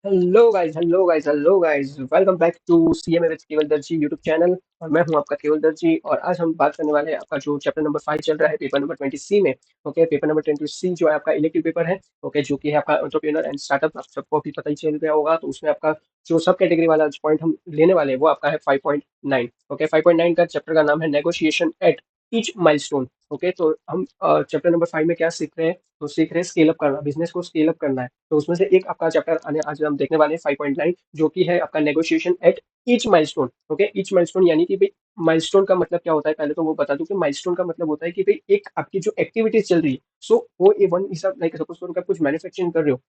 Hello guys welcome back to CMA with Kewal Darji YouTube channel. और मैं हूं आपका केवल दर्जी और आज हम बात करने वाले हैं आपका जो चैप्टर नंबर 5 चल रहा है पेपर नंबर 20 सी में। ओके, पेपर नंबर 20 सी जो है आपका इलेक्टिव पेपर है। ओके, जो कि है आपका एंटरप्रेन्योर एंड स्टार्टअप। आप सबको भी पता ही चल गया होगा, तो उसमें आपका जो सब कैटेगरी वाला पॉइंट हम लेने वाले हैं वो आपका है 5.9। ओके, 5.9 का चैप्टर का नाम है negotiation at each milestone. Okay, तो हम चैप्टर नंबर 5 में क्या सीख रहे हैं? तो सीख रहे हैं स्केल अप करना, बिजनेस को स्केल अप करना है। तो उसमें से एक आपका चैप्टर आने आज हम देखने वाले हैं 5.9, जो कि है आपका negotiation at each milestone. Okay, each milestone यानी कि भाई माइलस्टोन का मतलब क्या होता है, पहले तो वो बता दूं कि माइलस्टोन का मतलब होता है कि भाई एक आपकी जो एक्टिविटीज चल रही है, सो वो ए वन हिसाब लाइक सपोज करो कि आप कुछ मैन्युफैक्चरिंग कर रहे हो,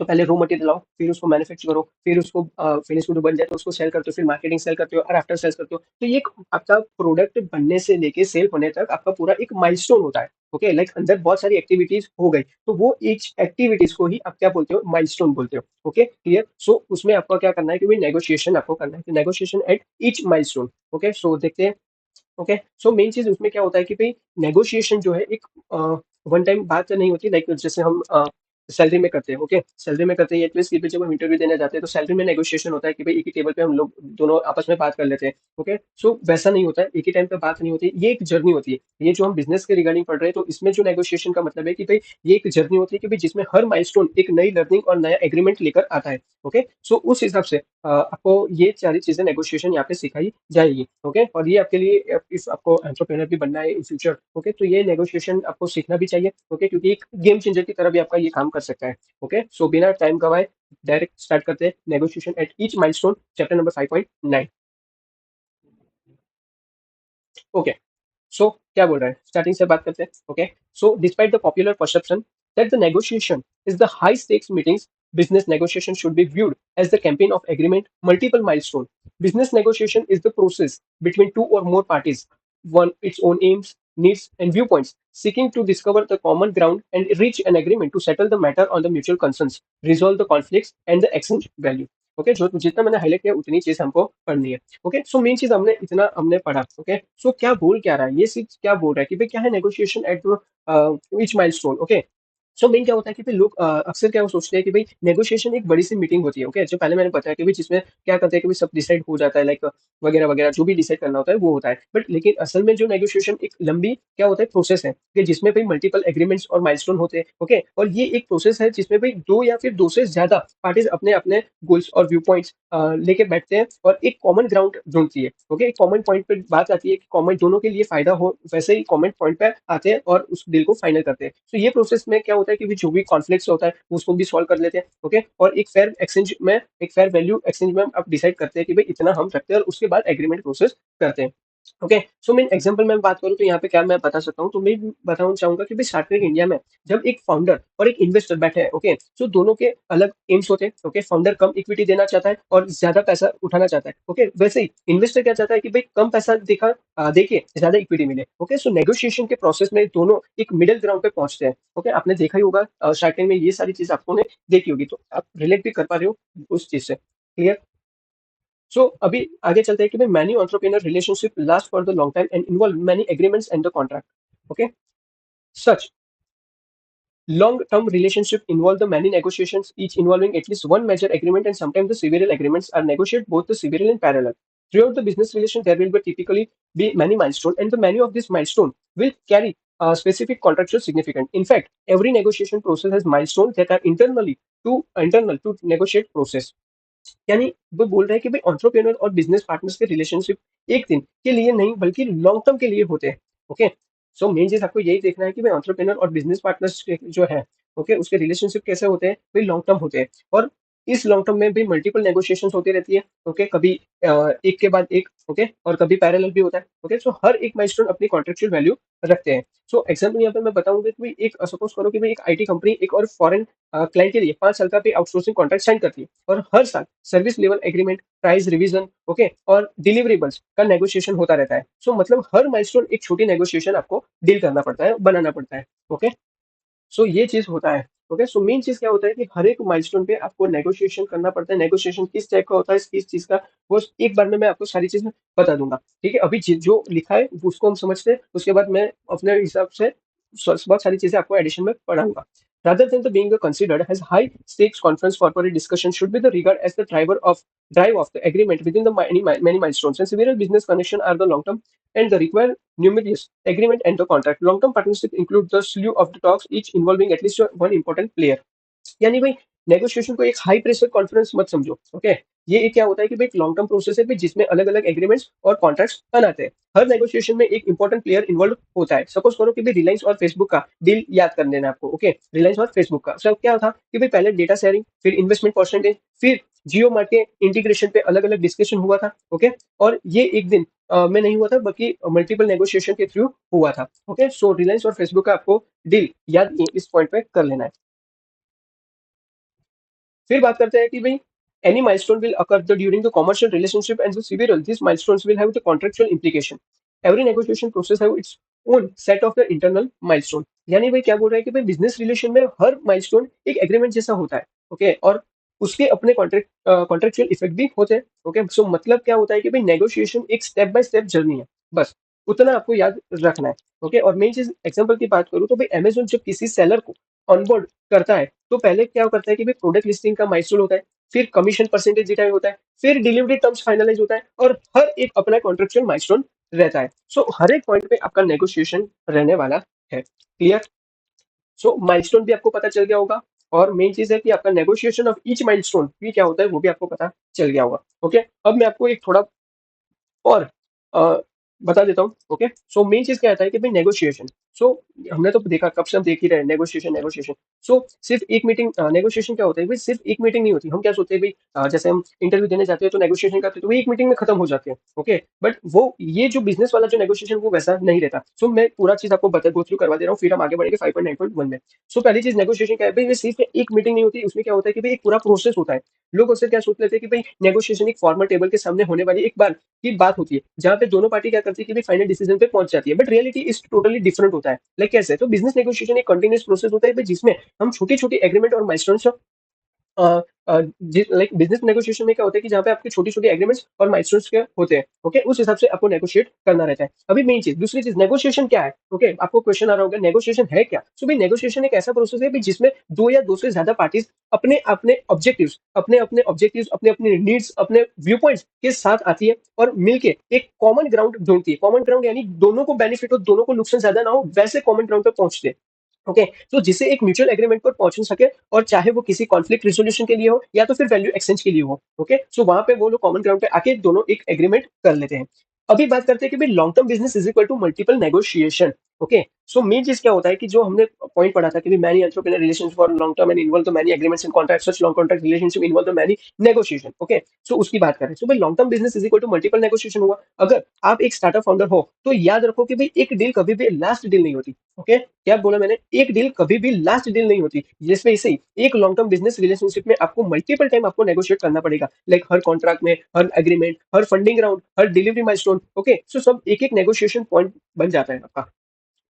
तो पहले रॉ मटेरियल लाओ, फिर उसको मैन्युफैक्चर करो, फिर उसको फिनिश गुड बन जाए तो उसको सेल करते हो, फिर मार्केटिंग सेल करते हो और आफ्टर सेल्स करते हो। तो ये एक आपका प्रोडक्ट बनने से लेके सेल होने तक आपका पूरा एक माइलस्टोन होता है। ओके, लाइक अंदर बहुत सारी एक्टिविटीज हो गई, तो वो ईच एक्टिविटीज को ही आप क्या बोलते हो? माइलस्टोन बोलते हो। Okay, clear? सो उसमें आपको क्या करना है कि भाई नेगोशिएशन आपको करना है, negotiation at each milestone. Okay, so देखते हैं। ओके, सो मेन चीज उसमें क्या होता है कि भाई नेगोशिएशन जो है एक वन टाइम बात नहीं होती, लाइक जैसे हम सैलरी में करते हैं। ओके, सैलरी में करते हैं, एटलीस्ट कि भाई जब हम इंटरव्यू देने जाते हैं तो सैलरी में नेगोशिएशन होता है कि भाई एक ही टेबल पे हम लोग दोनों आपस में बात कर लेते हैं। ओके, सो वैसा नहीं होता है, एक ही टाइम पे बात नहीं होती, ये एक जर्नी होती है। ये जो हम बिजनेस के रिगार्डिंग पढ़ रहे हैं, तो इसमें जो नेगोशिएशन का मतलब है कि भाई ये एक जर्नी होती है कि भाई जिसमें हर माइलस्टोन एक नई लर्निंग और नया एग्रीमेंट लेकर आता है। ओके, सो उस हिसाब से आपको ये सारी चीजें नेगोशिएशन यहाँ पे सिखाई जाएगी। ओके, और ये आपके लिए इफ आपको एंटरप्रेन्योर भी बनना है इन फ्यूचर, ओके, तो ये नेगोशिएशन आपको सीखना भी चाहिए। ओके, क्योंकि एक गेम चेंजर की तरह भी आपका ये काम कर सकता है। ओके, सो बिना टाइम गवाए डायरेक्ट स्टार्ट करते हैं negotiation at each milestone, chapter number 5.9। Okay, so क्या बोल रहा है, स्टार्टिंग से बात करते हैं। Okay, so despite the popular perception that the negotiation is the high stakes meetings, business negotiation should be viewed as the campaign of agreement multiple milestone. Business negotiation is the process between two or more parties, one its own aims, needs and viewpoints, seeking to discover the common ground and reach an agreement to settle the matter on the mutual concerns, resolve the conflicts and the exchange value. Okay, जो जितना मैंने highlight किया उतनी चीज हमको पढ़नी है। Okay, so main चीज हमने इतना हमने पढ़ा। ओके, सो क्या बोल क्या रहा है, ये चीज क्या बोल रहा है कि भाई क्या है negotiation at each milestone. Okay, so main क्या होता है कि भाई लोग अक्सर क्या वो सोचते हैं कि भाई नेगोशिएशन एक बड़ी सी मीटिंग होती है। ओके, जो पहले मैंने बताया कि भाई जिसमें क्या करते हैं कि भाई सब डिसाइड हो जाता है, लाइक वगैरह वगैरह जो भी डिसाइड करना होता है वो होता है। बट लेकिन असल में जो नेगोशिएशन एक लंबी क्या होता है प्रोसेस है कि जिसमें भाई मल्टीपल एग्रीमेंट्स और माइलस्टोन होते हैं। ओके, और ये एक प्रोसेस है जिसमें भाई दो या फिर दो से ज्यादा पार्टीज अपने अपने गोल्स और व्यू पॉइंट्स लेके बैठते हैं और एक कॉमन ग्राउंड ढूंढती है। ओके, एक कॉमन पॉइंट पे बात आती है कि कॉमन दोनों के लिए फायदा हो, वैसे ही कॉमन पॉइंट पे आते हैं और उस डील को फाइनल करते हैं। तो ये प्रोसेस में क्या होता है कि जो भी कॉन्फ्लिक्ट होता है उसको भी सॉल्व कर लेते हैं। ओके, और एक फेयर वैल्यू एक्सचेंज में आप डिसाइड करते हैं कि भाई इतना हम रखते हैं और उसके बाद एग्रीमेंट प्रोसेस करते हैं। ओके, सो मैं एग्जांपल में बात करूं तो यहाँ पे क्या मैं बता सकता हूँ, तो मैं बताना चाहूंगा कि भाई स्टार्टिंग इंडिया में जब एक फाउंडर और एक इन्वेस्टर बैठे हैं, ओके, सो दोनों के अलग एम्स होते हैं। ओके, फाउंडर कम इक्विटी देना चाहता है और ज्यादा पैसा उठाना चाहता है। ओके, वैसे ही इन्वेस्टर क्या चाहता है कि भाई कम पैसा देके ज्यादा इक्विटी मिले। ओके, सो नेगोशिएशन के प्रोसेस में दोनों एक मिडिल ग्राउंड पे पहुंचते हैं। ओके, आपने देखा ही होगा स्टार्टिंग में ये सारी चीज आपको ने देखी होगी, तो आप रिलेट भी कर पा रहे हो उस चीज से। क्लियर? सो अभी आगे चलते हैं कि भाई many entrepreneur relationship last for the long time and involve many agreements and the contract. Okay, such long term relationship involve the many negotiations, each involving at least one major agreement, and sometimes the several agreements are negotiated both the several in parallel. Throughout the business relation, there will be typically be many milestones, and the many of these milestones will carry specific contractual significance. In fact, every negotiation process has milestones that are internal to negotiate process. यानी वो बोल रहे हैं कि भाई entrepreneur और business partners के relationship एक दिन के लिए नहीं बल्कि लॉन्ग टर्म के लिए होते हैं। ओके, सो मेन चीज आपको यही देखना है कि भाई एंटरप्रेन्योर और बिजनेस पार्टनर्स जो है, ओके, उसके रिलेशनशिप कैसे होते हैं, भाई लॉन्ग टर्म होते हैं। और इस लॉन्ग टर्म में भी मल्टीपल नेगोशिएशंस होती रहती है। ओके, कभी एक के बाद एक, ओके, और कभी पैरेलल भी होता है। ओके, सो हर एक माइलस्टोन अपनी कॉन्ट्रेक्चुअल वैल्यू रखते हैं। सो एग्जाम्पल यहाँ पे मैं बताऊंगा कि भाई एक सपोज करो कि भाई एक आईटी कंपनी एक और फॉरेन क्लाइंट के लिए 5 साल का पे आउटसोर्सिंग कॉन्ट्रैक्ट साइन करती है और हर साल service level agreement, price revision, okay, और डिलीवरेबल्स का नेगोशिएशन होता रहता है। सो मतलब हर माइलस्टोन एक छोटी नेगोशिएशन आपको डील करना पड़ता है, बनाना पड़ता है। ओके, सो ये चीज होता है। ओके, सो मेन चीज क्या होता है कि हर एक माइलस्टोन पे आपको नेगोशिएशन करना पड़ता है। नेगोशिएशन किस टाइप का होता है, किस चीज का, वो एक बार में मैं आपको सारी चीजें बता दूंगा। ठीक है, अभी जो लिखा है उसको हम समझते हैं, उसके बाद मैं अपने हिसाब से बहुत सारी चीजें आपको एडिशन में पढ़ाऊंगा। Rather than the being considered as high stakes conference, corporate discussion should be the regard as the drive of the agreement within the many milestones. And several business connections are the long term and the require numerous agreement and the contract. Long term partnership include the slew of the talks, each involving at least one important player. यानी भाई negotiation को एक high pressure conference मत समझो। Okay, ये एक क्या होता है कि भाई एक लॉन्ग टर्म प्रोसेस है भाई, जिसमें अलग अलग एग्रीमेंट्स और कॉन्ट्रैक्ट्स बनाते हैं। हर नेगोशिएशन में एक इंपॉर्टेंट प्लेयर इन्वॉल्व होता है। सपोज करो कि भाई रिलायंस और फेसबुक का डील याद कर लेना आपको। ओके, रिलायंस और फेसबुक का सब क्या था कि भाई पहले डेटा शेयरिंग, फिर इन्वेस्टमेंट परसेंटेज, फिर जियो मार्ट के इंटीग्रेशन पे अलग अलग डिस्कशन हुआ था। ओके, और ये एक दिन में नहीं हुआ था, बल्कि मल्टीपल नेगोशिएशन के थ्रू हुआ था। ओके, सो रिलायंस और फेसबुक का आपको डील याद इस पॉइंट पे कर लेना है। फिर बात करते हैं कि भाई any milestone will occur during the commercial relationship and the several these milestones will have the contractual implication. Every negotiation process have its own set of the internal milestone. यानी भाई क्या बोल रहा है कि भाई बिजनेस रिलेशन में हर milestone एक एग्रीमेंट जैसा होता है। ओके, और उसके अपने कॉन्ट्रेक्चुअल इफेक्ट भी होते हैं। ओके, सो मतलब क्या होता है कि भाई नेगोशिएशन एक स्टेप बाय स्टेप जर्नी है, बस उतना आपको याद रखना है। ओके, और मेन चीज एग्जांपल की बात करूँ तो भाई अमेजोन जब किसी सेलर को ऑनबोर्ड करता है तो पहले क्या करता है कि भाई प्रोडक्ट लिस्टिंग का माइलस्टोन होता है, फिर कमीशन परसेंटेज डिटाइड होता है, फिर डिलीवरी टर्म्स फाइनलाइज होता है, और हर एक अपना कॉन्ट्रेक्चुअल माइलस्टोन रहता है। सो हर एक पॉइंट पे आपका नेगोशिएशन रहने वाला है। क्लियर? सो माइलस्टोन भी आपको पता चल गया होगा, और मेन चीज है कि आपका नेगोशिएशन ऑफ ईच माइलस्टोन भी क्या होता है वो भी आपको पता चल गया होगा। ओके, अब मैं आपको एक थोड़ा और अ, बता देता हूँ। ओके, सो मेन चीज क्या आता है कि भाई नेगोशिएशन। सो हमने तो देखा, कब से हम देख ही रहे हैं नेगोशिएशन नेगोशिएशन। सो सिर्फ एक मीटिंग, नेगोशिएशन क्या होता है भाई, सिर्फ एक मीटिंग नहीं होती। हम क्या सोचते हैं भाई, जैसे हम इंटरव्यू देने जाते हैं तो नेगोशिएशन करते हैं तो वो एक मीटिंग में खत्म हो जाते हैं। ओके, बट वो ये जो बिजनेस वाला जो नेगोशिएशन वो वैसा नहीं रहता। सो मैं पूरा चीज आपको बता गो थ्रू करवा दे रहा हूँ, फिर हम आगे बढ़ेंगे 5.9.1 में। सो पहली चीज नेगोशिएशन क्या है भाई, ये सिर्फ एक मीटिंग नहीं होती, उसमें क्या होता है कि भाई एक पूरा प्रोसेस होता है। लोग उससे क्या सोच लेते हैं कि भाई नेगोशिएशन एक फॉर्मल टेबल के सामने होने वाली एक बार की बात होती है, जहाँ पे दोनों पार्टी क्या करती है कि भाई फाइनल डिसीजन पे पहुंच जाती है। But reality is totally different होता है। लाइक कैसे, तो बिजनेस नेगोशिएशन एक कंटिन्यूस प्रोसेस होता है भाई, जिसमें हम छोटी छोटी एग्रीमेंट और माइलस्टोन्स लाइक बिजनेस नेगोशिएशन में क्या होता है कि जहाँ पे आपके छोटी छोटी एग्रीमेंट्स और माइलस्टोन्स के होते हैं। ओके, उस हिसाब से आपको नेगोशिएट करना रहता है। अभी मेन चीज, दूसरी चीज, नेगोशिएशन क्या है। ओके, आपको क्वेश्चन आ रहा होगा नेगोशिएशन है क्या। सो भाई नेगोशिएशन एक ऐसा प्रोसेस है भाई, जिसमें दो या दो से ज्यादा पार्टीज अपने अपने ऑब्जेक्टिव्स, अपने अपने नीड्स, अपने व्यू पॉइंट्स के साथ आती है और मिलके एक कॉमन ग्राउंड ढूंढती है। कॉमन ग्राउंड यानी दोनों को बेनिफिट हो, दोनों को नुकसान ज्यादा ना हो, वैसे कॉमन ग्राउंड पे पहुंचते हैं। ओके, तो जिससे एक म्यूचुअल एग्रीमेंट पर पहुंच सके, और चाहे वो किसी कॉन्फ्लिक्ट रिजोल्यूशन के लिए हो या तो फिर वैल्यू एक्सचेंज के लिए हो। ओके, सो वहां पे वो लोग कॉमन ग्राउंड पे आके दोनों एक एग्रीमेंट कर लेते हैं। अभी बात करते हैं कि भाई long term business is equal to multiple negotiation. Okay, so main चीज क्या होता है कि जो हमने पॉइंट पढ़ा था कि many entrepreneur relations for long term and involve the many agreements and contracts, such long contract relationship involve the many negotiation. Okay, so उसकी बात करें तो भाई long term business is equal to multiple negotiation हुआ। अगर आप एक startup founder हो तो याद रखो कि भाई एक डील कभी भी लास्ट डील नहीं होती। ओके, क्या बोला मैंने, एक डील कभी भी लास्ट डील नहीं होती। जिसमें इसे एक लॉन्ग टर्म बिजनेस रिलेशनशिप में आपको मल्टीपल टाइम आपको नेगोशिएट करना पड़ेगा। लाइक हर कॉन्ट्रैक्ट में, हर एग्रीमेंट, हर फंडिंग राउंड, हर डिलीवरी माइलस्टोन। ओके, सो सब एक एक नेगोशिएशन पॉइंट बन जाता है आपका।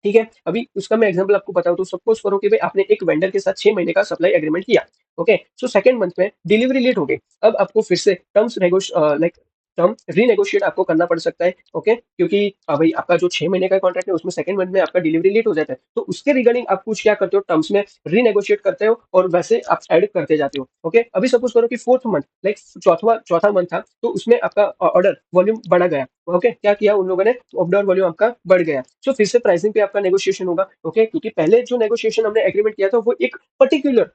ठीक है, अभी उसका मैं एग्जांपल आपको बताऊं तो सपोज करो कि भाई आपने एक वेंडर के साथ 6 महीने का सप्लाई एग्रीमेंट किया। ओके, सो सेकंड मंथ में डिलीवरी लेट हो गई। अब आपको फिर से टर्म्स लाइक टर्म रीनेगोशिएट आपको करना पड़ सकता है। ओके, क्योंकि भाई आपका जो 6 महीने का कॉन्ट्रैक्ट है उसमें सेकंड मंथ में आपका डिलीवरी लेट हो जाता है, तो उसके रिगार्डिंग आप कुछ क्या करते हो, टर्म्स में रीनेगोशिएट करते हो और वैसे आप ऐड करते जाते हो। ओके, अभी सपोज करो कि फोर्थ मंथ, लाइक चौथा चौथा मंथ था, तो उसमें आपका ऑर्डर वॉल्यूम बढ़ा गया। ओके, क्या किया उन लोगों ने, ऑर्डर वॉल्यूम आपका बढ़ गया, सो फिर से प्राइसिंग पे आपका नेगोशिएशन होगा। ओके, क्योंकि पहले जो नेगोशिएशन हमने एग्रीमेंट किया था वो एक पर्टिकुलर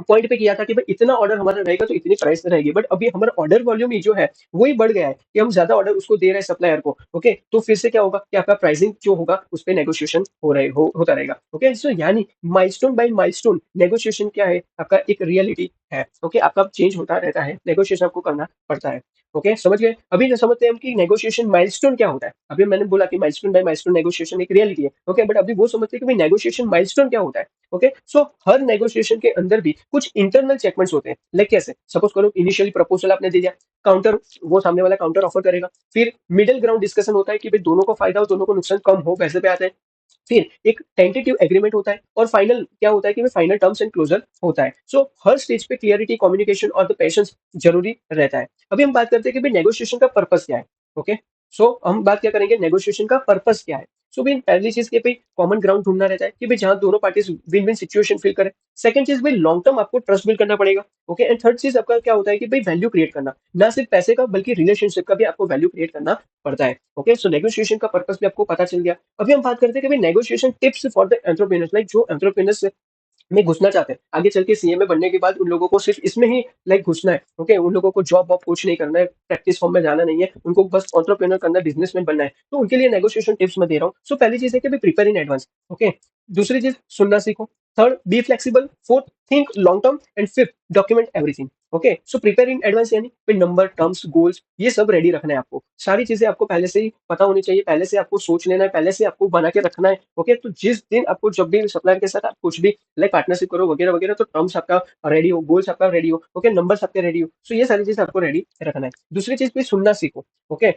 पॉइंट पे किया था कि भाई इतना ऑर्डर हमारा रहेगा तो इतनी प्राइस रहेगी। बट अभी हमारा ऑर्डर वॉल्यूम ही जो है वही बढ़ गया है कि हम ज्यादा ऑर्डर उसको दे रहे हैं सप्लायर को। ओके, तो फिर से क्या होगा कि आपका प्राइसिंग जो होगा उस पर नेगोशिएशन होता रहेगा। ओके, सो यानी माइलस्टोन बाय माइलस्टोन नेगोशिएशन क्या है, आपका एक रियलिटी है। ओके, आपका चेंज होता रहता है, नेगोशिएशन आपको करना पड़ता है। ओके, समझ गए। अभी जो समझते हैं हम कि नेगोशिएशन माइलस्टोन क्या होता है। अभी मैंने बोला कि माइलस्टोन बाय माइलस्टोन नेगोशिएशन एक रियलिटी है। ओके, बट अभी वो समझते हैं कि भाई नेगोशिएशन माइलस्टोन क्या होता है। ओके, सो हर नेगोशिएशन के अंदर भी कुछ इंटरनल चेकमेंट्स होते हैं। लाइक कैसे, सपोज करो इनिशियली प्रपोजल आपने दे दिया, काउंटर, वो सामने वाला काउंटर ऑफर करेगा, फिर मिडिल ग्राउंड डिस्कशन होता है कि भाई दोनों को फायदा हो, दोनों को नुकसान कम हो, वैसे पे आते हैं। फिर एक टेंटेटिव एग्रीमेंट होता है, और फाइनल क्या होता है कि फाइनल टर्म्स एंड क्लोजर होता है। सो हर स्टेज पे क्लियरिटी, कम्युनिकेशन और द पेशेंस जरूरी रहता है। अभी हम बात करते हैं कि भाई नेगोशिएशन का पर्पस क्या है। ओके, सो हम बात क्या करेंगे, नेगोशिएशन का पर्पस क्या है। सो भाई पहली चीज कि भाई कॉमन ग्राउंड ढूंढना रहता है कि भाई जहां दोनों parties win win situation feel करें। सेकंड चीज भाई लॉन्ग टर्म आपको ट्रस्ट बिल्ड करना पड़ेगा। ओके एंड थर्ड चीज आपका क्या होता है कि भाई वैल्यू क्रिएट करना, ना सिर्फ पैसे का बल्कि रिलेशनशिप का भी आपको वैल्यू क्रिएट करना पड़ता है। ओके सो नेगोशिएशन का पर्पस भी आपको पता चल गया। अभी हम बात करते हैं कि भाई negotiation tips for the entrepreneurs, like जो एंटरप्रेन्योर्स में घुसना चाहते हैं, आगे चल के सीए में बनने के बाद उन लोगों को सिर्फ इसमें ही लाइक घुसना है। ओके उन लोगों को जॉब वॉब कुछ नहीं करना है, प्रैक्टिस फॉर्म में जाना नहीं है, उनको बस एंटरप्रेन्योर करना है, बिजनेसमैन बनना है, तो उनके लिए नेगोशिएशन टिप्स मैं दे रहा हूँ। सो पहली चीज है कि प्रिपेयर इन एडवांस। ओके दूसरी चीज सुनना सीखो। Third be flexible. Fourth think long term. And fifth document everything. Okay so prepare in advance यानी फिर नंबर टर्म्स गोल्स ये सब रेडी रखना है आपको, सारी चीजें आपको पहले से ही पता होनी चाहिए, पहले से आपको सोच लेना है, पहले से आपको बना के रखना है। ओके तो जिस दिन आपको जब भी सप्लायर के साथ आप कुछ भी लाइक पार्टनरशिप करो वगैरह वगैरह, तो टर्म्स आपका रेडी हो, गोल्स आपका रेडी हो, ओके नंबर्स आपके रेडी हो, सो ये सारी चीज आपको रेडी रखना है। दूसरी चीज भी सुनना सीखो। ओके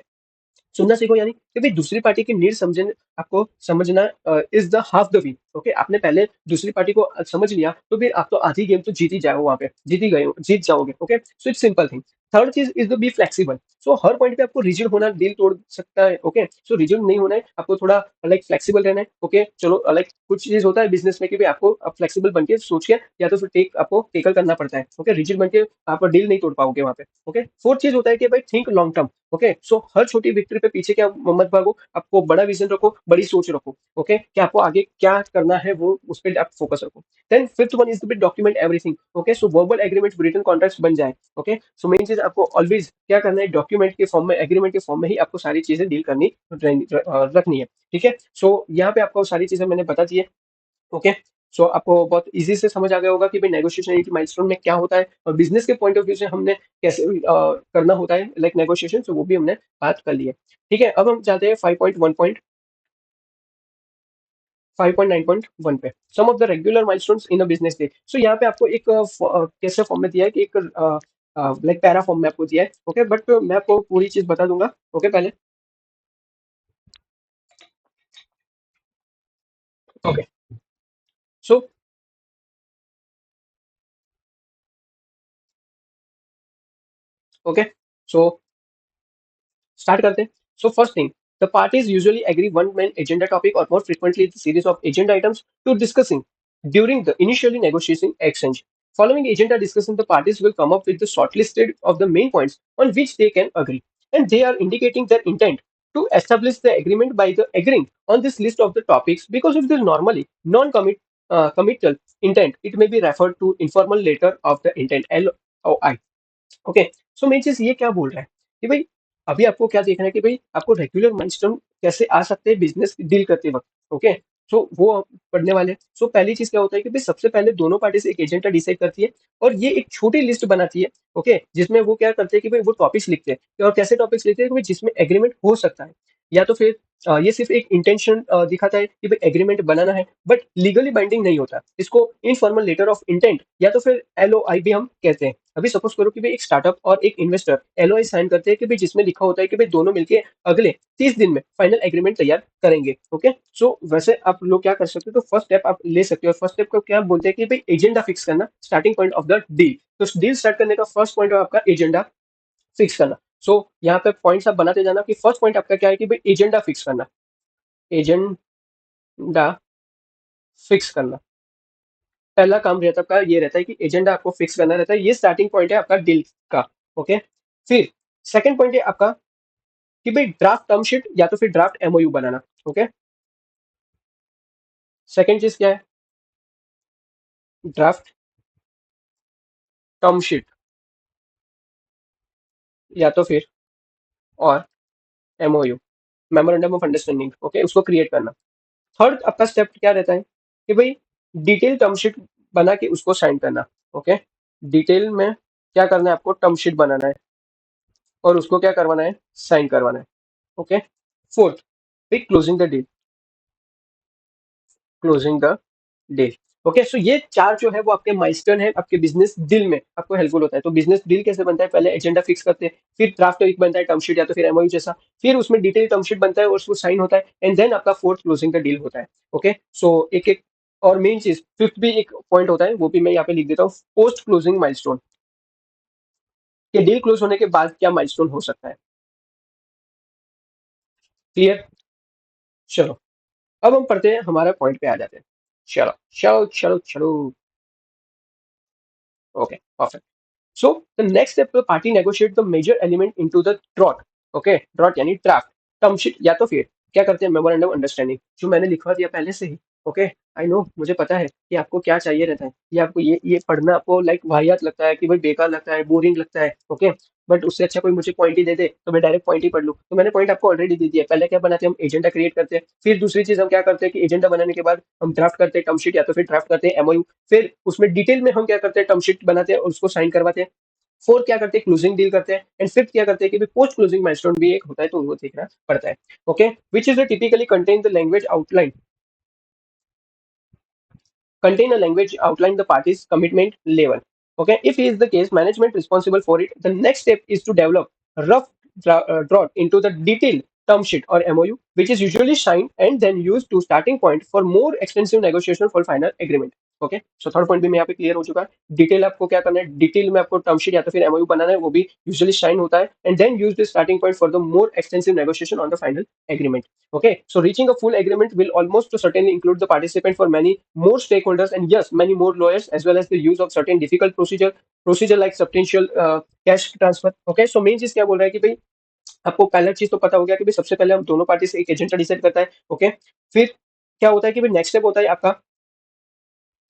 सुनना सीखो यानी कि भाई दूसरी पार्टी की नीड समझने आपको समझना is the half the we. Okay आपने पहले दूसरी पार्टी को समझ लिया तो फिर आप तो आधी गेम तो जीत ही जाओ, वहां पे जीत ही गए हो, जीत जाओगे। Okay so it's simple thing. Third चीज is the be flexible. So हर पॉइंट पे आपको रिजिड होना दिल तोड़ सकता है। ओके सो रिजिड नहीं होना है, आपको थोड़ा लाइक फ्लेक्सिबल रहना है। ओके चलो लाइक कुछ चीज होता है बिजनेस में कि भाई आपको फ्लेक्सिबल बन के सोच के या तो फिर टेक आपको टेकल करना पड़ता है। ओके रिजिड बन के आप डील नहीं तोड़ पाओगे वहां पे। ओके फोर्थ चीज होता है कि भाई think long term. Okay so हर छोटी विक्ट्री पे पीछे क्या मत भागो, आपको बड़ा विजन रखो, बड़ी सोच रखो। ओके कि आपको आगे क्या करना है वो उस पर आप फोकस रखो। Then fifth one is the document everything. Okay so verbal agreement written contracts बन जाए। ओके सो मेन चीज आपको ऑलवेज क्या करना है, डॉक्यूमेंट के फॉर्म में एग्रीमेंट के फॉर्म में ही आपको सारी चीजें डील करनी रखनी है। ठीक है सो यहाँ पे आपको सारी चीजें मैंने बता दी है। ओके सो आपको बहुत इजी से समझ आ गया होगा कि भाई नेगोशिएशन एक माइलस्टोन में क्या होता है और बिजनेस के पॉइंट ऑफ व्यू से हमने कैसे करना होता है लाइक नेगोशिएशन, सो वो भी हमने बात कर ली है। ठीक है अब हम जाते हैं 5.9.1 पे, some of the regular milestones in a business day. So यहाँ पे आपको एक कैसे फॉर्म में दिया है कि एक लाइक पैरा फॉर्म में आपको दिया है। ओके बट मैं आपको पूरी चीज बता दूंगा। ओके पहले okay so okay so start करते हैं। So first thing the parties usually agree one main agenda topic और more frequently series of agenda items to discussing during the initially negotiating exchange. Following agenda discussion, the parties will come up with the shortlisted of the main points on which they can agree, and they are indicating their intent to establish the agreement by the agreeing on this list of the topics. Because if it is normally non-commit committal intent, it may be referred to informal letter of the intent (LOI). Okay so main चीज ये क्या बोल रहा है कि भाई अभी आपको क्या देखना है कि भाई आपको रेगुलर माइलस्टोन कैसे आ सकते हैं बिजनेस डील करते वक्त। ओके सो वो आप पढ़ने वाले हैं। सो पहली चीज क्या होता है कि भाई सबसे पहले दोनों पार्टी से एक एजेंडा डिसाइड करती है और ये एक छोटी लिस्ट बनाती है। ओके जिसमें वो क्या करते हैं कि भाई वो टॉपिक्स लिखते हैं और कैसे टॉपिक्स लिखते हैं कि भाई जिसमें एग्रीमेंट हो सकता है, या तो फिर ये सिर्फ एक इंटेंशन दिखाता है कि भाई एग्रीमेंट बनाना है बट लीगली बाइंडिंग नहीं होता, इसको इनफॉर्मल लेटर ऑफ इंटेंट या तो फिर एलओआई भी हम कहते हैं। अभी सपोज करो कि भाई एक स्टार्टअप और एक इन्वेस्टर एलओआई साइन करते हैं कि भाई जिसमें लिखा होता है कि भाई दोनों मिलके अगले 30 दिन में फाइनल एग्रीमेंट तैयार करेंगे। ओके सो वैसे आप लोग क्या कर सकते हो, तो फर्स्ट स्टेप आप ले सकते हो। फर्स्ट स्टेप को क्या बोलते हैं कि भाई एजेंडा फिक्स करना, starting point of the deal. तो डील स्टार्ट करने का फर्स्ट पॉइंट है आपका एजेंडा फिक्स करना। सो यहाँ पे पॉइंट्स आप बनाते जाना कि फर्स्ट पॉइंट आपका क्या है कि भाई एजेंडा फिक्स करना। एजेंडा फिक्स करना पहला काम रहता है आपका, ये रहता है कि एजेंडा आपको फिक्स करना रहता है, ये स्टार्टिंग पॉइंट है आपका डील का। ओके फिर सेकंड पॉइंट है आपका कि भाई ड्राफ्ट टर्म शीट या तो फिर ड्राफ्ट एमओयू बनाना। ओके सेकंड चीज क्या है, ड्राफ्ट टर्म शीट या तो फिर और MOU memorandum of understanding. Okay उसको क्रिएट करना। थर्ड आपका स्टेप क्या रहता है कि भाई डिटेल टर्म शीट बना के उसको साइन करना। ओके डिटेल में क्या करना है, आपको टर्म शीट बनाना है और उसको क्या करवाना है, साइन करवाना है। ओके फोर्थ भाई closing the deal, closing the deal. Okay so ये चार जो है वो आपके माइलस्टोन है आपके बिजनेस डील में आपको हेल्पफुल होता है। तो बिजनेस डील कैसे बनता है, पहले एजेंडा फिक्स करते हैं, फिर ड्राफ्ट एक बनता है टर्म शीट या तो फिर एमओयू जैसा, फिर उसमें डिटेल टर्म शीट बनता है और उसको साइन होता है, एंड देन आपका फोर्थ क्लोजिंग द डील होता है। ओके सो एक एक और मेन चीज फिफ्थ भी एक पॉइंट होता है, वो भी मैं यहाँ पे लिख देता हूँ, पोस्ट क्लोजिंग माइलस्टोन, कि डील क्लोज होने के बाद क्या माइलस्टोन हो सकता है। क्लियर चलो अब हम पढ़ते हैं, हमारा पॉइंट पे आ जाते हैं। चलो चलो चलो चलो। Okay perfect. So the next step, the party negotiate the major element into the draught. Okay, draught यानी ड्राफ्ट, टर्म शीट, या तो फिर क्या करते हैं, मेमोरेंडम अंडरस्टैंडिंग, जो मैंने लिखवा दिया पहले से ही। ओके, आई नो, मुझे पता है कि आपको क्या चाहिए रहता है, ये आपको ये पढ़ना आपको लाइक वाहियात लगता है, कि भाई बेकार लगता है, बोरिंग लगता है। ओके, बट उससे अच्छा कोई मुझे पॉइंट ही दे दे तो मैं डायरेक्ट पॉइंट ही पढ़ लूँ। तो मैंने पॉइंट आपको ऑलरेडी दे दिया। पहले क्या बनाते हैं, हम एजेंडा क्रिएट करते हैं। फिर दूसरी चीज हम क्या करते हैं कि एजेंडा बनाने के बाद हम ड्राफ्ट करते हैं टर्म शीट, या तो फिर ड्राफ्ट करते हैं एमओयू। फिर उसमें डिटेल में हम क्या करते हैं, टर्म शीट बनाते हैं और उसको साइन करवाते हैं। फोर्थ क्या करते हैं, क्लोजिंग डील करते हैं। एंड फिफ्थ क्या करते हैं कि पोस्ट क्लोजिंग माइलस्टोन भी एक होता है, तो वो देखना पड़ता है। Okay, which is typically contain the language outline, contain a language outline the party's commitment level. Okay, if he is the case management responsible for it, the next step is to develop a rough draft into the detailed term sheet or MOU, which is usually signed and then used to starting point for more extensive negotiation for final agreement. Okay, so third point भी मैं यहाँ पे clear हो चुका है। Detail आपको क्या करना है, डिटेल में आपको टर्म शीट या तो फिर एमओयू बनाना है, वो भी यूजुअली साइन होता है, and then use the starting point for the more extensive negotiation on the final agreement. Okay, so reaching a full agreement will almost certainly include the participant for many more stakeholders, and yes, many more lawyers, as well as the use of certain difficult procedure like substantial cash transfer. Okay, so main चीज क्या बोल रहा है कि भाई आपको पहला चीज तो पता हो गया कि भाई सबसे पहले हम दोनों पार्टी से एक एजेंडा डिसाइड करता है। ओके, फिर क्या होता है कि भाई नेक्स्ट स्टेप होता है आपका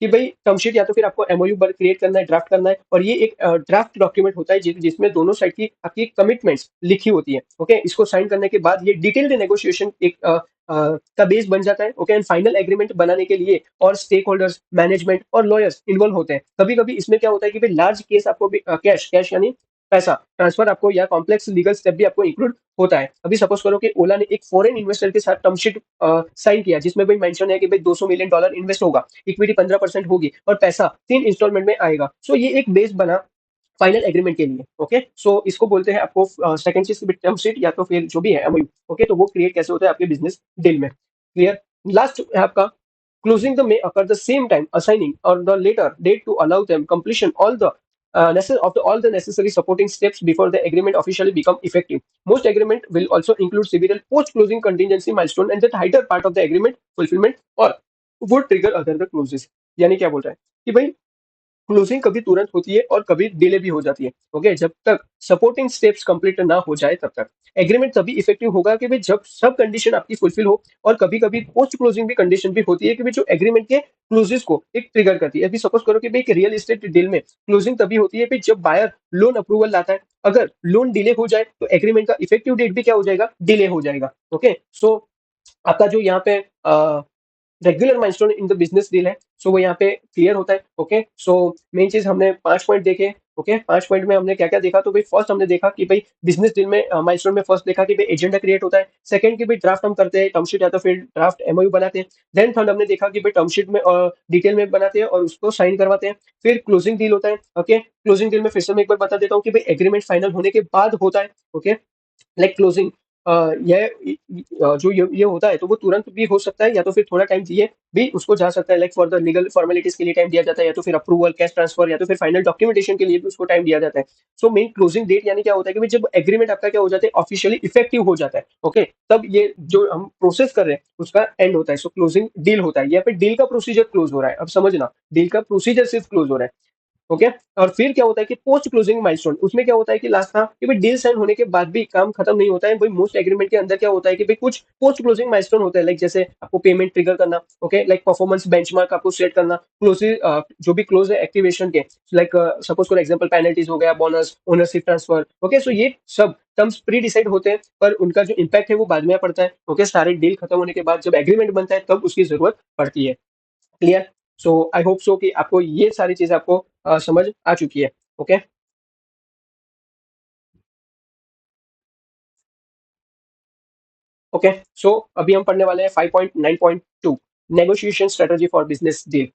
कि भाई टर्म शीट या तो फिर आपको एमओयू क्रिएट करना है, ड्राफ्ट करना है, और ये एक ड्राफ्ट डॉक्यूमेंट होता है जिसमें दोनों साइड की आपकी कमिटमेंट्स लिखी होती है। ओके, इसको साइन करने के बाद ये डिटेल्ड नेगोशिएशन एक का बेस बन जाता है। ओके, एंड फाइनल एग्रीमेंट बनाने के लिए और स्टेक होल्डर्स, मैनेजमेंट और लॉयर्स इन्वॉल्व होते हैं। कभी कभी इसमें क्या होता है कि भाई लार्ज केस आपको कैश कैश यानी पैसा ट्रांसफर आपको, या कॉम्प्लेक्स लीगल स्टेप भी आपको इंक्लूड होता है। अभी सपोज करो कि ओला ने एक फॉरेन इन्वेस्टर के साथ टर्म शीट साइन किया, जिसमें भाई मेंशन है कि भाई $200 मिलियन इन्वेस्ट होगा, इक्विटी 15% होगी और पैसा 3 इंस्टॉलमेंट में आएगा। सो ये एक बेस बना फाइनल एग्रीमेंट के लिए। ओके, सो इसको बोलते हैं आपको सेकंड चीज टर्म शीट या तो फिर जो भी है एमओयू। ओके, तो वो क्रिएट कैसे होता है आपके बिजनेस डील में। क्लियर। लास्ट है आपका closing the may occur the same time assigning or the later date to allow them completion all the necessary supporting steps before the agreement officially become effective. Most agreement will also include several post-closing contingency milestone and that either part of the agreement fulfillment or would trigger other the clauses. यानी क्या बोल रहा है कि भाई closing कभी तुरंत होती है और कभी डिले भी हो जाती है। ओके, जब तक सपोर्टिंग स्टेप्स कंप्लीट ना हो जाए तब तक एग्रीमेंट तभी इफेक्टिव होगा कि भाई जब सब कंडीशन आपकी फुलफिल हो। और कभी कभी पोस्ट क्लोजिंग भी कंडीशन भी होती है कि भाई जो एग्रीमेंट के क्लोजेस को एक ट्रिगर करती है। अभी सपोज करो कि भाई एक रियल एस्टेट डील में क्लोजिंग तभी होती है भाई जब बायर लोन अप्रूवल लाता है। अगर लोन डिले हो जाए तो एग्रीमेंट का इफेक्टिव डेट भी क्या हो जाएगा, डिले हो जाएगा। ओके, सो आपका जो यहाँ पे regular milestone in the business deal है, सो वो यहाँ पे क्लियर होता है। ओके, सो मेन चीज हमने 5 पॉइंट देखे। ओके, 5 पॉइंट में हमने क्या क्या देखा, तो भाई फर्स्ट हमने देखा कि भाई बिजनेस डील में माइलस्टोन में फर्स्ट देखा कि भाई एजेंडा क्रिएट होता है। सेकंड कि भाई ड्राफ्ट हम करते हैं टर्म शीट या तो फिर ड्राफ्ट एमओयू बनाते हैं। देन थर्ड हमने देखा कि भाई टर्म शीट में डिटेल में बनाते हैं और उसको साइन करवाते हैं। फिर क्लोजिंग डील होता है। ओके, क्लोजिंग डील में फिर से मैं एक बार बता देता हूँ कि भाई एग्रीमेंट फाइनल होने के बाद होता है। ओके, लाइक क्लोजिंग जो ये होता है तो वो तुरंत भी हो सकता है या तो फिर थोड़ा टाइम दिए भी उसको जा सकता है। Like for the legal formalities के लिए टाइम दिया जाता है, या तो फिर अप्रूवल, कैश ट्रांसफर, या तो फिर फाइनल डॉक्यूमेंटेशन के लिए भी उसको टाइम दिया जाता है। सो मेन क्लोजिंग डेट यानी क्या होता है कि भाई जब एग्रीमेंट आपका क्या हो जाता है, ऑफिशियली इफेक्टिव हो जाता है। ओके, तब ये जो हम प्रोसेस कर रहे हैं उसका एंड होता है। सो क्लोजिंग डील होता है, या फिर डील का प्रोसीजर क्लोज हो रहा है। अब समझना, डील का प्रोसीजर सिर्फ क्लोज हो रहा है। ओके, और फिर क्या होता है कि पोस्ट क्लोजिंग माइलस्टोन, उसमें क्या होता है कि लास्ट था कि भाई डील साइन होने के बाद भी काम खत्म नहीं होता है। भाई मोस्ट एग्रीमेंट के अंदर क्या होता है कि भाई कुछ पोस्ट क्लोजिंग माइलस्टोन होते हैं, लाइक जैसे आपको पेमेंट ट्रिगर करना। ओके, लाइक परफॉर्मेंस बेंचमार्क आपको सेट करना, क्लोज जो भी क्लोज है एक्टिवेशन के, like suppose for example penalties हो गया, बोनस, ओनरशिप ट्रांसफर। ओके, सो ये सब टर्म्स प्री डिसाइड होते हैं, पर उनका जो इम्पैक्ट है वो बाद में पड़ता है। ओके, सारे डील खत्म होने के बाद जब एग्रीमेंट बनता है तब उसकी जरूरत पड़ती है। Clear. So I hope so कि आपको ये सारी चीज आपको समझ आ चुकी है। ओके। ओके, सो अभी हम पढ़ने वाले हैं 5.9.2, negotiation strategy for business deal.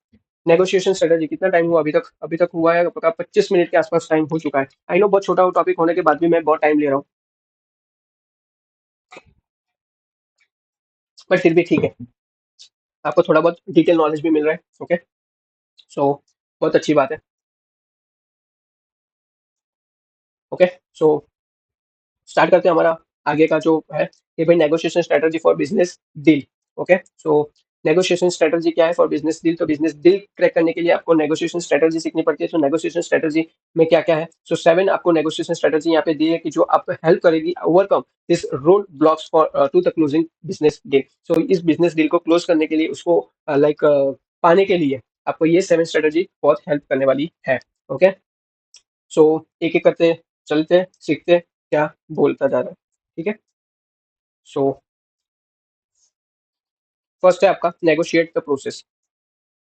Negotiation strategy कितना टाइम हुआ अभी तक, अभी तक हुआ है आपका 25 मिनट के आसपास टाइम हो चुका है। आई नो बहुत छोटा टॉपिक होने के बाद भी मैं बहुत टाइम ले रहा हूँ, बट फिर भी ठीक है, आपको थोड़ा बहुत डिटेल नॉलेज भी मिल रहा है। ओके, सो बहुत अच्छी बात है। ओके, सो स्टार्ट करते हैं हमारा आगे का जो है कि भाई negotiation strategy for business deal. Okay, so negotiation strategy क्या है फॉर बिजनेस डील? तो बिजनेस डील क्रैक करने के लिए आपको नेगोशिएशन स्ट्रेटजी सीखनी पड़ती है। तो नेगोशिएशन स्ट्रेटजी में क्या क्या है? सो 7 आपको नेगोशिएशन स्ट्रेटजी यहाँ पे दी है कि जो आपको हेल्प करेगी overcome this road blocks for to the closing business deal. So इस बिजनेस डील को क्लोज करने के लिए उसको पाने के लिए आपको ये 7 स्ट्रेटजी बहुत हेल्प करने वाली है। ओके, सो एक एक करते चलते सीखते क्या बोलता जा रहा है। ठीक है, सो फर्स्ट है आपका नेगोशिएट द प्रोसेस।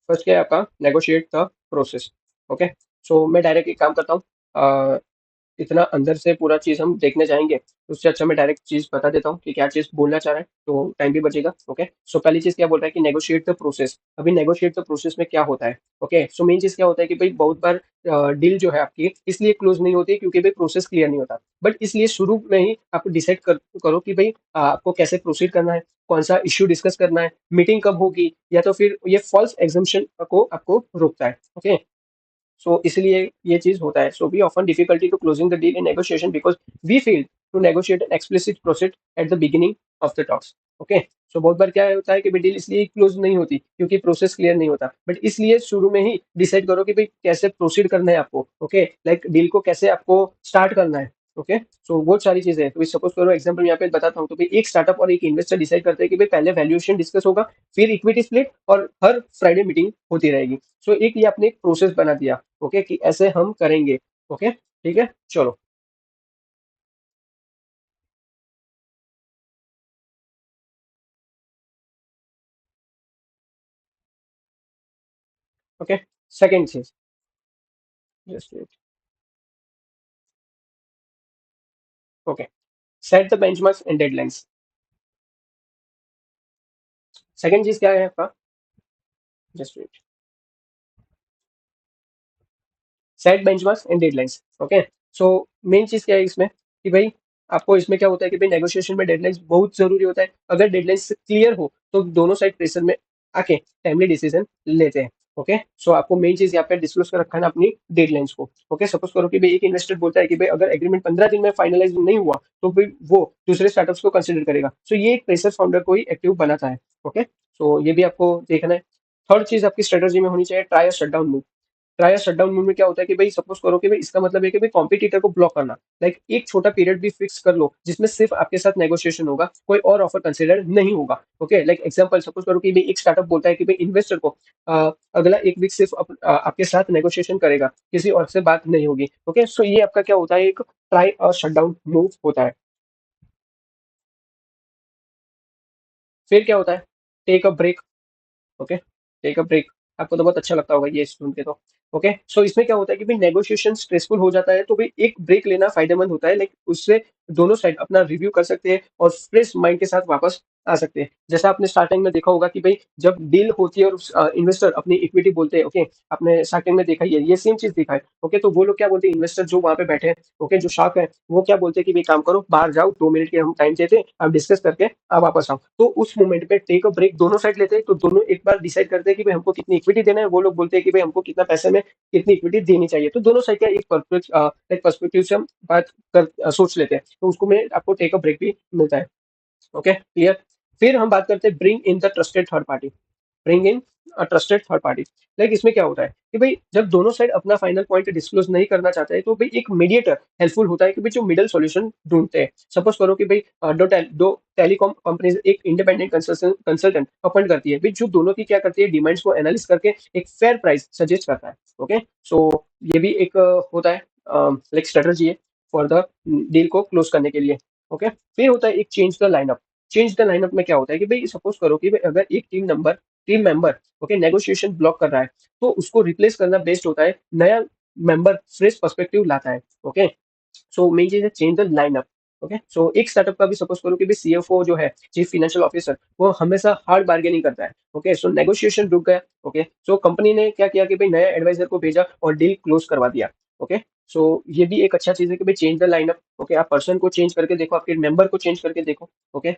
फर्स्ट क्या है आपका? Negotiate the process. ओके, सो मैं डायरेक्ट एक काम करता हूँ, इतना अंदर से पूरा चीज हम देखने जाएंगे तो उससे अच्छा मैं डायरेक्ट चीज बता देता हूँ कि क्या चीज बोलना चाह रहा है, तो टाइम भी बचेगा। ओके, सो पहली चीज क्या बोल रहा है कि नेगोशिएट द प्रोसेस। अभी नेगोशिएट द प्रोसेस में क्या होता है? ओके, सो मेन चीज क्या होता है कि भाई बहुत बार डील जो है आपकी इसलिए क्लोज नहीं होती क्योंकि भाई प्रोसेस क्लियर नहीं होता। बट इसलिए शुरू में ही आप डिसाइड करो कि भाई आपको कैसे प्रोसीड करना है, कौन सा इश्यू डिस्कस करना है, मीटिंग कब होगी, या तो फिर ये फॉल्स एग्जम्पशन को आपको रोकता है। ओके, सो इसलिए ये चीज होता है। So we often difficulty to closing the deal in negotiation because we feel to negotiate an explicit proceed at the beginning of the talks. Okay, so बहुत बार क्या होता है कि डील इसलिए क्लोज नहीं होती क्योंकि प्रोसेस क्लियर नहीं होता। बट इसलिए शुरू में ही डिसाइड करो कि भाई कैसे प्रोसीड करना है आपको। ओके, लाइक डील को कैसे आपको स्टार्ट करना है। ओके, सो बहुत सारी चीजें हैं। तो सपोज करो एग्जांपल यहाँ पे बताता हूँ, तो भाई एक स्टार्टअप और एक इन्वेस्टर डिसाइड करते हैं कि भाई पहले वैल्यूएशन डिस्कस होगा, फिर इक्विटी स्प्लिट, और हर फ्राइडे मीटिंग होती रहेगी। सो एक ये आपने एक प्रोसेस बना दिया। ओके, कि ऐसे हम करेंगे। ओके, ठीक है, चलो। ओके, सेकंड चीज, just wait. Okay, set the benchmarks and deadlines. Second चीज क्या है आपका? Just wait. Set benchmarks and deadlines. Okay, so main चीज क्या है इसमें कि भाई आपको इसमें क्या होता है कि भाई नेगोशिएशन में डेडलाइंस बहुत जरूरी होता है। अगर डेडलाइंस क्लियर हो तो दोनों साइड प्रेशर में आके टाइमली डिसीजन लेते हैं। ओके, सो आपको मेन चीज यहाँ पे डिस्क्लोज कर रखा है ना अपनी डेडलाइंस को। ओके, सपोज करो कि भाई एक इन्वेस्टर बोलता है कि भाई अगर एग्रीमेंट 15 दिन में फाइनलाइज नहीं हुआ तो भाई वो दूसरे स्टार्टअप्स को कंसिडर करेगा। सो ये एक प्रेशर फाउंडर को ही एक्टिव बनाता है। ओके, सो ये भी आपको देखना है। थर्ड चीज आपकी स्ट्रेटजी में होनी चाहिए try shut down move. Try shutdown move में क्या होता है कि भाई सपोज करो कि भाई इसका मतलब है कि भाई कॉम्पिटिटर को ब्लॉक करना। लाइक एक छोटा पीरियड भी फिक्स कर लो जिसमें सिर्फ आपके साथ नेगोशिएशन होगा, कोई और ऑफर कंसिडर नहीं होगा। ओके, लाइक एग्जांपल सपोज करो कि भाई एक स्टार्टअप बोलता है कि भाई इन्वेस्टर को अगला एक वीक सिर्फ आपके साथ नेगोशिएशन करेगा, किसी और से बात नहीं होगी। ओके, सो ये आपका क्या होता है? एक ट्राई और शटडाउन मूव होता है। फिर क्या होता है? Take a break. Okay, take a break. आपको तो बहुत अच्छा लगता होगा ये सुन के तो। ओके, सो इसमें क्या होता है कि भाई नेगोशिएशन स्ट्रेसफुल हो जाता है तो भाई एक ब्रेक लेना फायदेमंद होता है। लाइक उससे दोनों साइड अपना रिव्यू कर सकते हैं और फ्रेश माइंड के साथ वापस आ सकते हैं। जैसा आपने स्टार्टिंग में देखा होगा कि भाई जब डील होती है और इन्वेस्टर अपनी इक्विटी बोलते हैं। ओके, आपने स्टार्टिंग में देखा ही है, ये सेम चीज दिखा है। ओके, तो वो लोग क्या बोलते हैं, इन्वेस्टर जो वहां पे बैठे हैं, ओके, जो शार्क है, वो क्या बोलते हैं कि भाई काम करो, बाहर जाओ, 2 मिनट के हम टाइम देते हैं, आप डिस्कस करके आप वापस आओ। तो उस मोमेंट पे टेक अ ब्रेक दोनों साइड लेते हैं। तो दोनों एक बार डिसाइड करते हैं कि भाई हमको कितनी इक्विटी देना है, वो लोग बोलते हैं कि भाई हमको कितना पैसे में कितनी इक्विटी देनी चाहिए। तो दोनों साइड का एक पर्सपेक्टिव से हम बात सोच लेते हैं। तो उसको में आपको टेक अ ब्रेक भी मिलता है। Okay, clear. फिर हम बात करते हैं bring in the trusted third party. Bring in trusted third party. Like इसमें क्या होता है कि भाई जब दोनों साइड अपना फाइनल पॉइंट डिस्क्लोज नहीं करना चाहते हैं तो भाई एक मीडिएटर हेल्पफुल होता है कि भाई जो मिडल सॉल्यूशन ढूंढते हैं। सपोज करो कि भाई दो टेलीकॉम कंपनीज एक इंडिपेंडेंट कंसल्टेंट अपॉइंट करती है, भाई जो दोनों की क्या करती है, डिमांड्स को एनालिस करके एक फेयर प्राइस सजेस्ट करता है। ओके, सो ये भी एक होता है लाइक स्ट्रेटजी है फॉर द डील को क्लोज करने के लिए। ओके, फिर होता है एक change the lineup. Change the lineup में क्या होता है कि भाई सपोज करो कि भाई अगर एक team member okay negotiation block कर रहा है तो उसको रिप्लेस करना बेस्ट होता है। नया मेंबर फ्रेश पर्सपेक्टिव लाता है। ओके, सो मेन चीज है चेंज द लाइनअप। ओके, सो एक स्टार्टअप का भी सपोज करो कि भी सीएफओ जो है, चीफ फाइनेंशियल ऑफिसर, वो हमेशा हार्ड बार्गेनिंग करता है। ओके, सो नेगोशिएशन रुक गया। ओके, सो कंपनी ने क्या किया कि भाई नया एडवाइजर को भेजा और डील क्लोज करवा दिया। ओके, सो ये भी एक अच्छा चीज है कि भाई चेंज द लाइनअप। ओके, आप पर्सन को चेंज करके देखो, आपके मेंबर को चेंज करके देखो। Okay,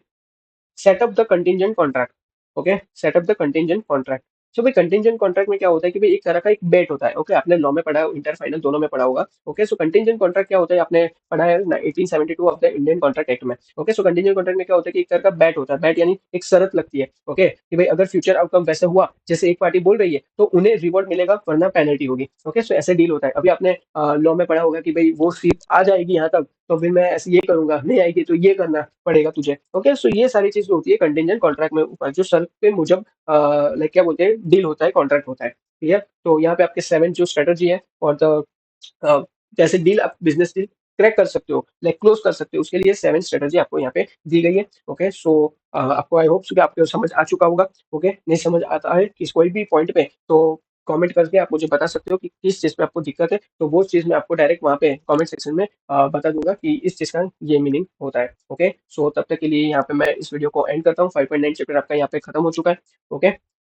set up the contingent contract. Okay, set up the contingent contract. So भाई कंटिंजेंट कॉन्ट्रैक्ट में क्या होता है कि भाई एक तरह का एक बेट होता है। ओके, आपने लॉ में पढ़ा है, इंटर फाइनल दोनों में पढ़ा होगा। ओके, सो कंटिंजेंट कॉन्ट्रैक्ट क्या होता है, आपने पढ़ा है 1872 of the Indian contract act में। ओके, सो कंटिंजेंट कॉन्ट्रैक्ट में क्या होता है कि एक तरह का बैट होता है। बैट यानी एक शर्त लगती है। ओके, कि भाई अगर फ्यूचर आउटकम वैसे हुआ जैसे एक पार्टी बोल रही है तो उन्हें रिवॉर्ड मिलेगा वरना पेनल्टी होगी। ओके, सो ऐसे डील होता है। अभी आपने लॉ में पढ़ा होगा कि भाई वो सीट आ जाएगी यहाँ तक तो फिर मैं ऐसे ये करूंगा, नहीं आएगी तो ये करना पड़ेगा तुझे। ओके, सो ये सारी चीज होती है कंटिंजेंट कॉन्ट्रैक्ट में ऊपर जो शर्त पे मुजब लाइक क्या बोलते हैं डील होता है, कॉन्ट्रैक्ट होता है। क्लियर? तो यहाँ पे आपके 7 जो स्ट्रेटजी है और द जैसे डील आप बिजनेस डील क्रैक कर सकते हो, लाइक क्लोज कर सकते हो, उसके लिए 7 स्ट्रेटजी आपको यहाँ पे दी गई है। ओके, सो आपको आई होप कि आपको समझ आ चुका होगा। ओके, नहीं समझ आता है किस कोई भी पॉइंट पे तो कमेंट करके आप मुझे बता सकते हो कि किस चीज पे आपको दिक्कत है, तो वो चीज मैं आपको डायरेक्ट वहाँ पे कमेंट सेक्शन में बता दूंगा कि इस चीज का ये मीनिंग होता है। ओके, सो तब तक के लिए यहाँ पे मैं इस वीडियो को एंड करता हूँ। 5.9 चैप्टर आपका यहाँ पे खत्म हो चुका है। Okay,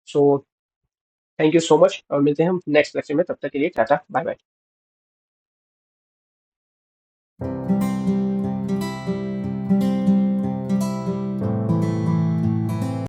so thank you so much और मिलते हैं हम नेक्स्ट लेक्चर में। तब तक के लिए टाटा बाय बाय।